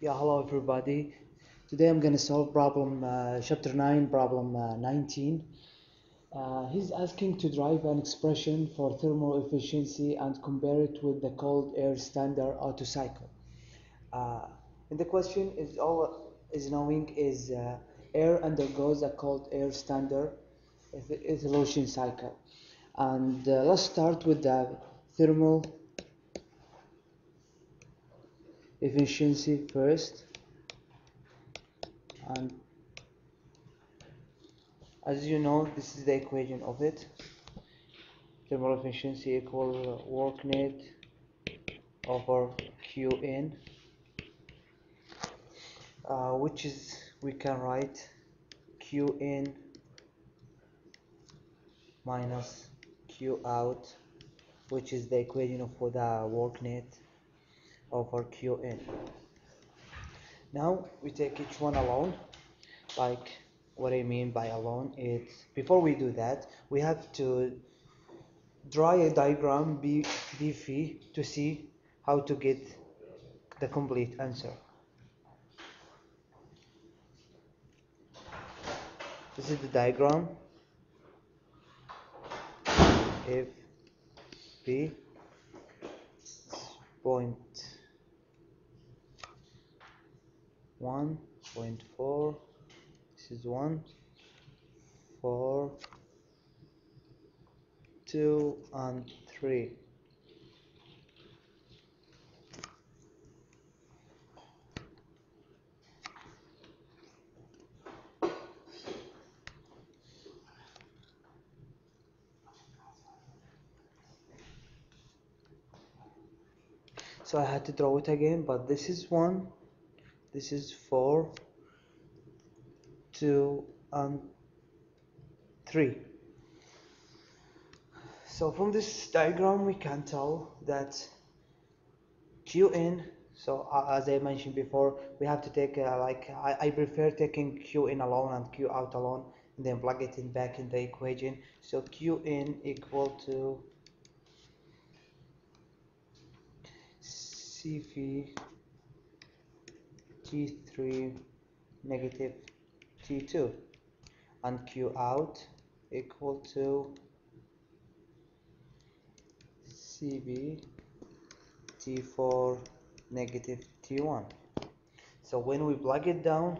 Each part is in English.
Yeah, hello everybody. Today I'm going to solve problem chapter 9, problem 19. He's asking to derive an expression for thermal efficiency and compare it with the cold air standard Otto cycle. Uh, and the question is all is knowing is air undergoes a cold air standard evolution cycle. And let's start with the thermal efficiency first. And as you know, this is the equation of it. Thermal efficiency equal work net over Qn, which is we can write Qn minus Q out, which is the equation for the work net over Qn. Now we take each one alone. Like what I mean by alone, it's before we do that, we have to draw a diagram BF to see how to get the complete answer. This is the diagram. If B point 1, point 4, this is 1, 4, 2, and 3. So I had to draw it again, but this is 1, this is 4, 2, and 3. So from this diagram we can tell that Qn, so as I mentioned before, we have to take I prefer taking Qn alone and Q out alone and then plug it in back in the equation. So Qn equal to Cv T3 negative T2 and Q out equal to Cv T4 negative T1. So when we plug it down,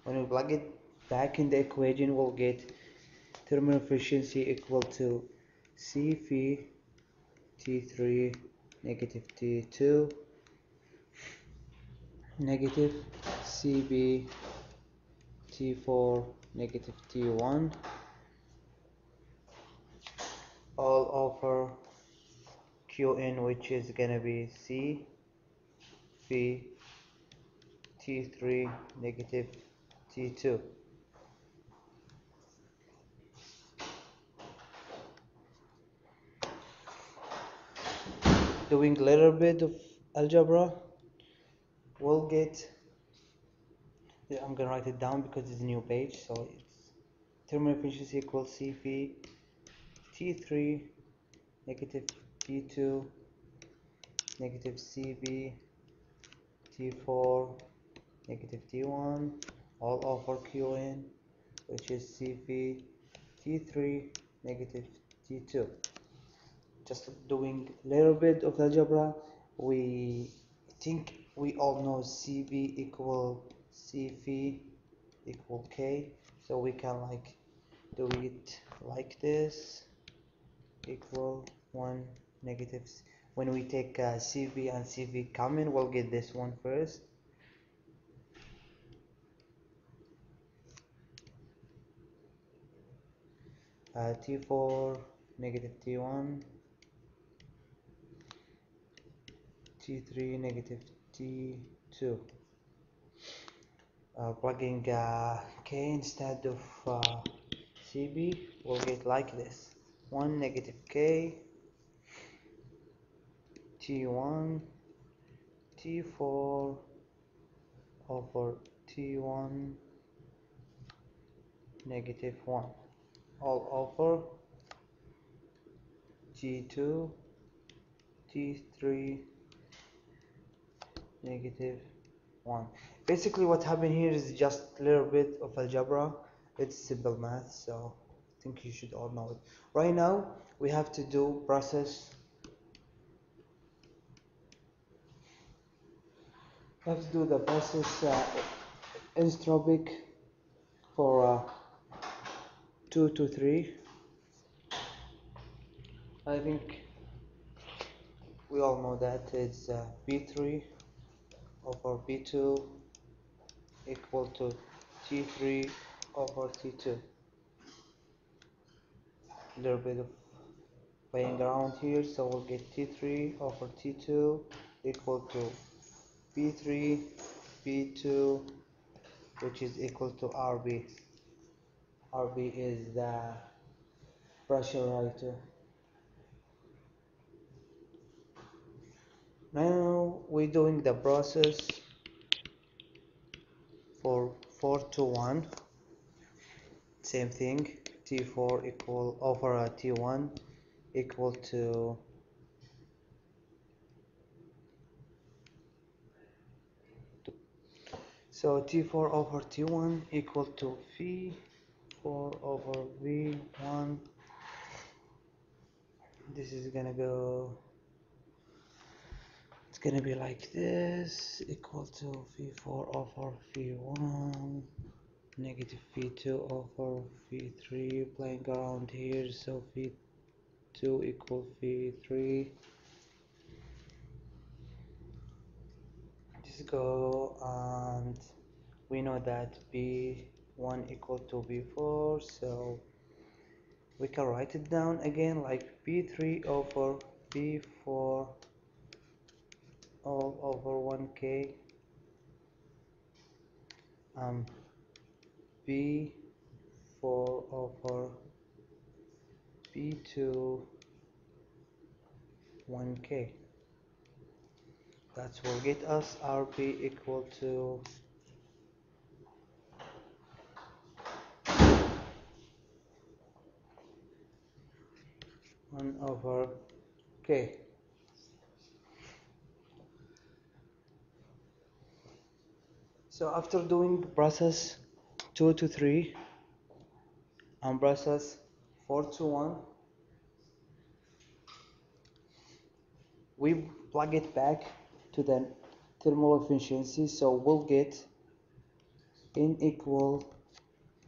when we plug it back in the equation, we'll get thermal efficiency equal to Cv T3 negative T2 negative Cv T4 negative T1 all over Qn, which is gonna be Cv T3 negative T2. Doing a little bit of algebra, we'll get, I'm gonna write it down because it's a new page. So it's thermal efficiency equals Cv T3 negative T2 negative Cv T4 negative T1 all over Qn, which is Cv T3 negative T2. Just doing a little bit of algebra, we think we all know Cv equal Cv equal K, so we can like do it like this, equal 1 negative. When we take Cv and Cv common, we'll get this one first. T4 negative T1, T3 negative T2. Plugging K instead of Cv, we'll get like this: 1 negative K T1 T4 over T1 negative 1 all over T2, T3, negative 1. Basically what happened here is just a little bit of algebra. It's simple math, so I think you should all know it. Right now we have to do process. We have to do the process isotropic for 2 to 3. I think we all know that it's B3 over B2 equal to T3 over T2. A little bit of playing around here, so we'll get T3 over T2 equal to B3 B2, which is equal to RB. RB is the pressure writer. Now we're doing the process for 4 to 1. Same thing, T4 equal over T1 equal to so T4 over T1 equal to V4 over V1. This is gonna go, it's gonna be like this, equal to V4 over V1 negative V2 over V3, playing around here, so V2 equal V3. Just go, and we know that B1 equal to B4, so we can write it down again like B3 over B4 all over 1K B4 over B2 1K. That will get us RB equal to 1 over K. So after doing process 2 to 3 and process 4 to 1, we plug it back to the thermal efficiency, so we'll get N equal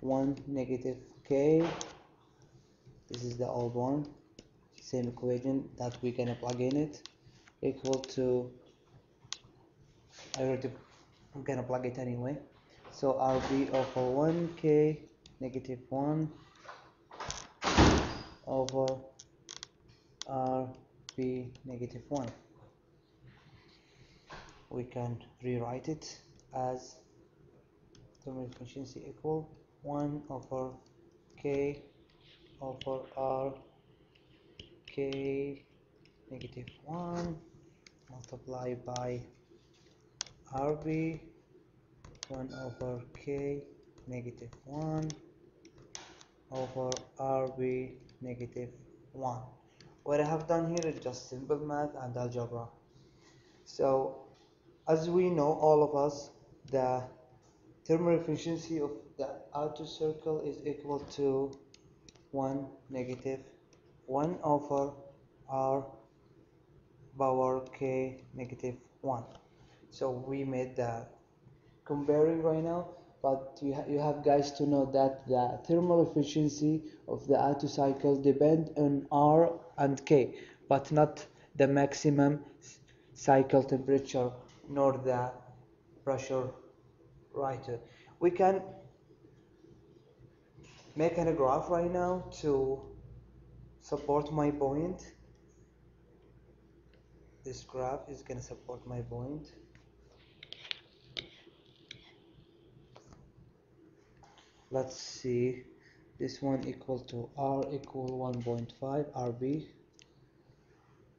1 negative K. This is the old one, same equation that we're gonna plug in it, equal to, I'm gonna plug it anyway, so RB over 1K negative 1 over RB negative 1. We can rewrite it as thermal efficiency equal 1 over K over R K negative 1 multiplied by RB 1 over K negative 1 over RB negative 1. What I have done here is just simple math and algebra. So as we know, all of us, the thermal efficiency of the outer circle is equal to 1 negative 1 over R power K negative 1. So we made the comparing right now, but you have guys to know that the thermal efficiency of the outer cycle depend on R and K, but not the maximum cycle temperature nor the pressure writer. We can make a graph right now to support my point. This graph is going to support my point. Let's see, this one equal to R equal 1.5 RB.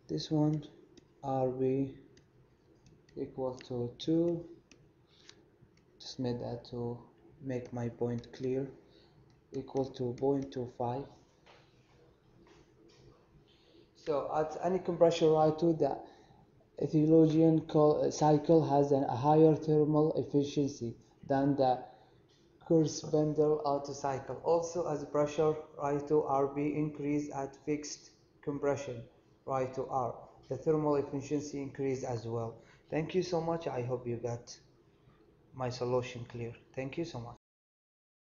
This one RB equal to 2. Just made that to make my point clear. Equal to 0.25. So at any compression right, the cycle has a higher thermal efficiency than the corresponding auto cycle. Also, as pressure rise to RB increase at fixed compression rise to R, the thermal efficiency increase as well. Thank you so much. I hope you got my solution clear. Thank you so much.